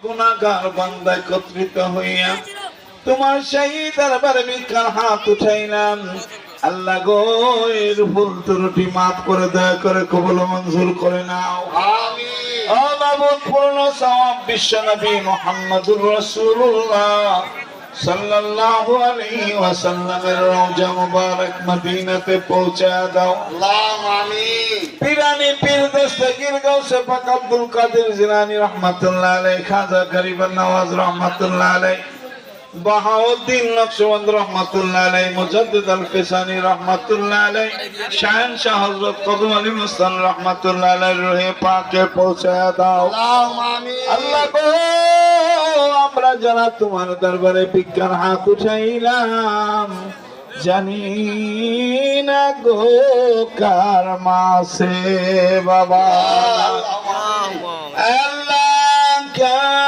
গুনাহগার বান্দা একত্রিত হইয়া তোমার সেই দরবারে ভিক্ষার হাত উঠাইলাম। আল্লাহ গো, এর ভুল ত্রুটি মাফ করে দয়া করে কবুল মঞ্জুর করে নাও। আমিন। ও মাবুদ, পূর্ণ সওয়াব বিশ্ব নবী মুহাম্মদুর রাসূলুল্লাহ সাল্লাল্লাহু আলাইহি ওয়াসাল্লামের রওজা মুবারক মদিনাতে পৌঁছা দাও। আল্লাহুম্মা আমিন। পিরানি পীর দস্তগীর গাউসে পাক আব্দুল কাদের জিলানী রাহমাতুল্লাহ আলাইহি, খাজা গরিব নওয়াজ রাহমাতুল্লাহ আলাইহি, বাহাউদ্দিন নকশবন্দ রাহমাতুল্লাহ আলাইহি, মুজাদ্দিদ আল ফিসানি রাহমাতুল্লাহ আলাইহি, শাহেনশাহ হযরত কদম আলী মুস্তান রাহমাতুল্লাহ আলাইহির রূহে পাকে পৌঁছায়া দাও। আল্লাহুম্মা আমিন। আল্লাহ গো, আমরা যারা তোমার দরবারে ভিক্ষার হাত উঠাইলাম, জানি না গো কার মাসে বাবা। আল্লাহ